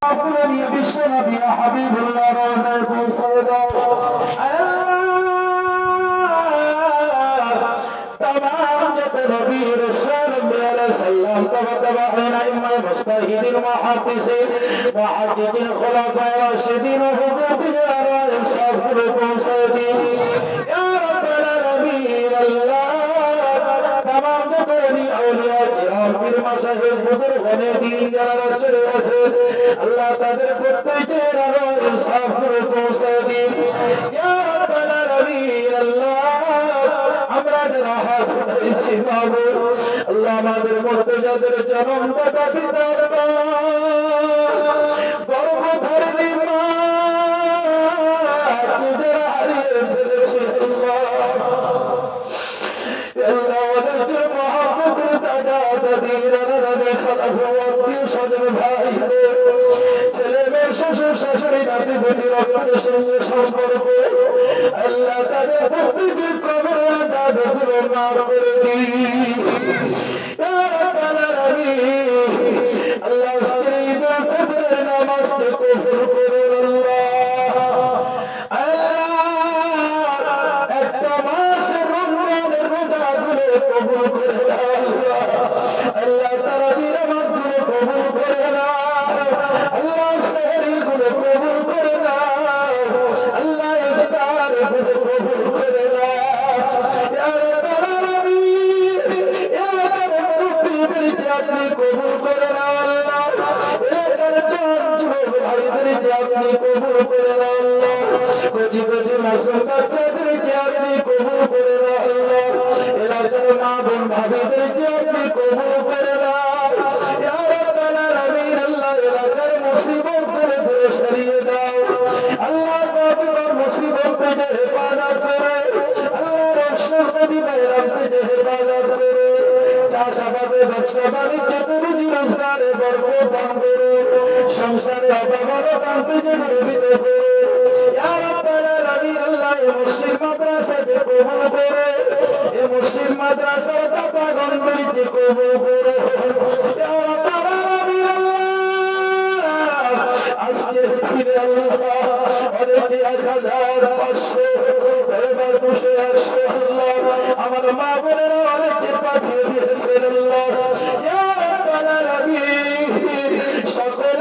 أقولني بالشرب يا حبيب الله روضة صيدا تمام جت نبي رسول الله سلام تبعين إما مستهدين محدثين محدثين خلفاء راشدين وحقوق جار إنصاف لكم سيدين يا رب العالمين الله تمام جتوني أولياء كرام পীর মাশাইখ বুজুর্গানে দিন যারা চলে আছে আল্লাহ তাদের প্রত্যেকের ইনসাফ করে পৌঁছে দিন ইয়া রাব্বাল আলামিন আল্লাহ আমরা যারা হাত উঠাইছি মাবুদ আল্লাহ আমাদের মধ্যে যাদের জন্মদাতা পিতা গর্ভধারিণী মা যারা হারিয়ে ফেলেছে আল্লাহ ওদের মহব্বতের দাদা দাদি নানা নানি খালাফুয়াত্মীয় স্বজন ভাই ছেলে মেয়ে শ্বশুর শাশুড়ি নাতি নাতি রক্তের সঙ্গে সম্পর্ক আল্লাহ তাদের প্রত্যেকের কবরে দাদগুলো মাফ করে দিন ইয়া রাব্বাল আলামিন আল্লাহ ঈদুল ফিতরের নামাজকে কবুল করুন আল্লাহ একটা মাসের রমজানের রোজাগুলো কবুল করে আল্লাহ আল্লাহ তারাবির নামাজগুলো কবুল করে নাও আল্লাহ সেহরিগুলো কবুল করে নাও আল্লাহ ইফতারগুলো কবুল করে নাও ইয়া রাব্বাল আলামিন ইয়া মুরব্বিদেরকে আপনি কবুল করে নাও আল্লাহ এলাকার যুবক ভাইদেরকে আপনি কবুল করে নাও আল্লাহ কচি কচি মাসুম বাচ্চাদেরকে আপনি কবুল করে নাও আল্লাহ এলাকার মা বোন ভাবিদেরকে আপনি কবুল করে নাও ইয়া রাব্বাল আলামিন আল্লাহ এলাকার মুসিবত করে দূরে সরিয়ে দাও আল্লাহ তোমার মুসিবত থেকে হেফাজত করে আল্লাহ রহমত নবী বাইরাম থেকে হেফাজত করে চাষাবাদে ব্যবসা বাণিজ্যে রুজি রোজগারে বরকত দান করে সংসারে অভাব থেকে নির্মিত করে ইয়া রাব্বাল আলামিন আল্লাহ এই মসজিদ মাদ্রাসাকে কবুল করে এই মসজিদ মাদ্রাসার দাতাগণকে কবুল করে ইয়া রাব্বাল আলামিন আল্লাহ আজকে ফিরে আল্লাহ অনেকে 1500 এবার 200 আল্লাহ আমার মা বোনেরা অনেকে পাঠিয়ে দিয়েছেন আল্লাহ ইয়া রাব্বাল আলামিন সকল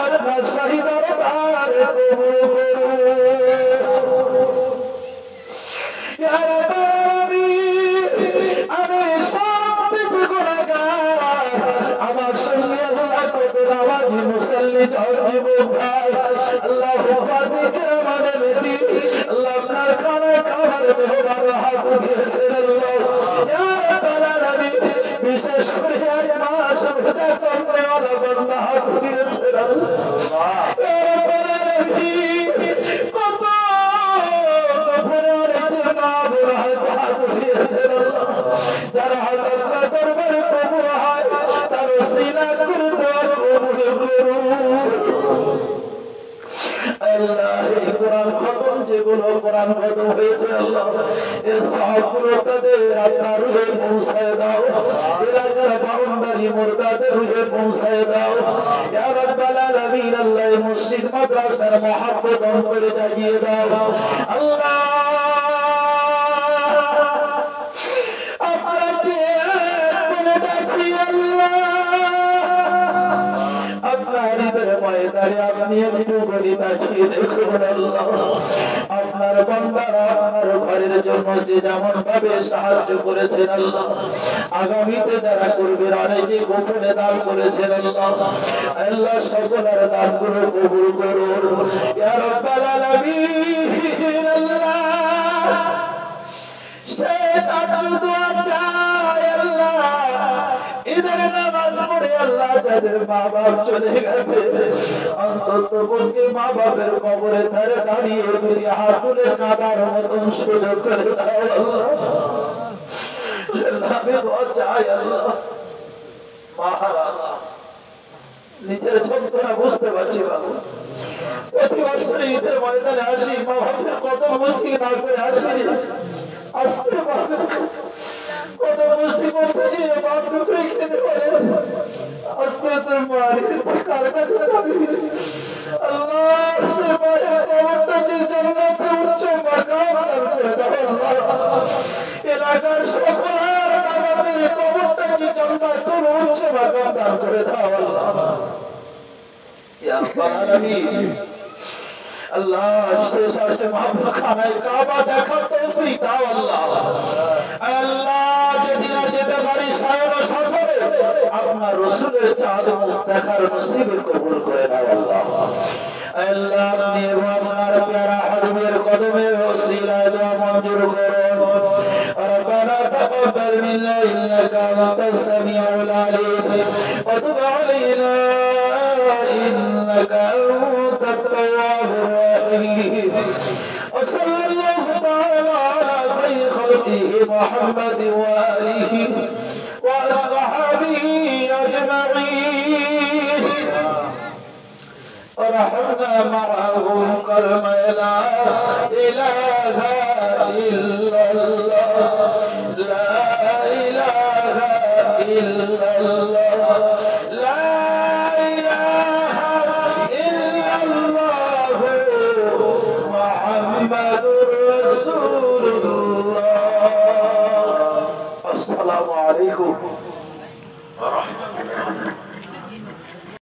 আপনার শাহী দরবারে কবুল করুন ইয়া রাব্বাল আলামিন আমি সব থেকে গুনাহগার আমার সঙ্গে আল্লাহ কত নামাজি মুসল্লি যুবক ভাই আল্লাহ হুফাজি কিরামানের বেটি আল্লাহ আপনার খানায় খাবার মেহমান হাত উঠিয়েছেন আল্লাহ ইয়া রাব্বাল আলামিন বিশেষ করে এক মাস রোজা করনেওয়ালা বান্দা হাত উঠিয়েছেন আল্লাহ ইয়া রাব্বাল আলামিন কত গফুরে অনেক মা বোন হাত উঠিয়েছেন আল্লাহ যারা হাত আপনার দরবারে কবুল হয় তার ওসিলা করে দোয়া কবুল করুন আল্লাহ এই কোরআন খতম যেগুলো কোরআন খতম হয়েছে আল্লাহ এর সবগুলো তাদের আপনার রুহে পৌঁছায় দাও এলাকার বাউন্ডারি মুর্দাদের রুহে পৌঁছায় দাও ইয়া রাব্বাল আলামিন আল্লাহ এই মসজিদ মাদ্রাসার মহব্বত অন্তরে জাগিয়ে দাও আল্লাহ আপনাকে বলে ডাকি আল্লাহ আপনার ঈদের ময়দানে আপনি একটু গলি তাকিয়ে দেখুন আল্লাহ আপনার বান্দারা আপনার ঘরের জন্য যে যেমন ভাবে সাহায্য করেছেন আল্লাহ আগামীতে যারা করবেন অনেকে গোপনে দান করেছেন আল্লাহ আল্লাহ সকলের দানগুলো কবুল করুন ইয়া রাব্বাল আলামিন আল্লাহ শেষ আজু দোয়া চাই আল্লাহ ঈদের নামাজ পড়ে আল্লাহ যাদের মা বাপ চলে গেছে অন্তত পক্ষে মা বাপের কবরে ধারে দাঁড়িয়ে যদি হাত তুলে কাঁদার মতন সুযোগ করে দাও আল্লাহ আমি দোয়া চাই আল্লাহ আল্লাহ নিজের যন্ত্রণা বুঝতে পারছি বাবু প্রতি বছর ঈদের ময়দানে আসি মা বাপের কত মুশকিল না করে আসি আজকে কত মুসিবত থেকে বাপ টুকরে খেতে পারে আজকে তোর মারি কাল তোমার কাছে যাবি আল্লাহ তোর মায়ের কবরটাকে জান্নাতে উচ্চ মাকাম দান করে দাও আল্লাহ এলাকার সকল আমাদের কবরটাকে জান্নাতের উচ্চ মাকাম দান করে দাও আল্লাহ ইয়া আলামিন আল্লাহ শেষ আরশে মাহমুদ খানায় কাবা দেখার তৌফিক দাও আল্লাহ আল্লাহ যদি না যেতে পারি সায়ন সফরে আপনার রাসূলের চাঁদ মুখ দেখার নসিব কবুল করে নাও আল্লাহ আল্লাহ আপনি এবং আপনার প্যারা হাবিবের কদমে ওসিলায় দোয়া মঞ্জুর করুন ربنا تقبل منا إنك أنت السميع العليم وتب علينا إنك أنت التواب الرحيم وصلى الله تعالى على خير خلقه محمد وآله وأصحابه أجمعين ورحمنا معهم كلمة لا إله إلا الله لا إله إلا الله لا إله إلا الله محمد رسول الله السلام عليكم ورحمة الله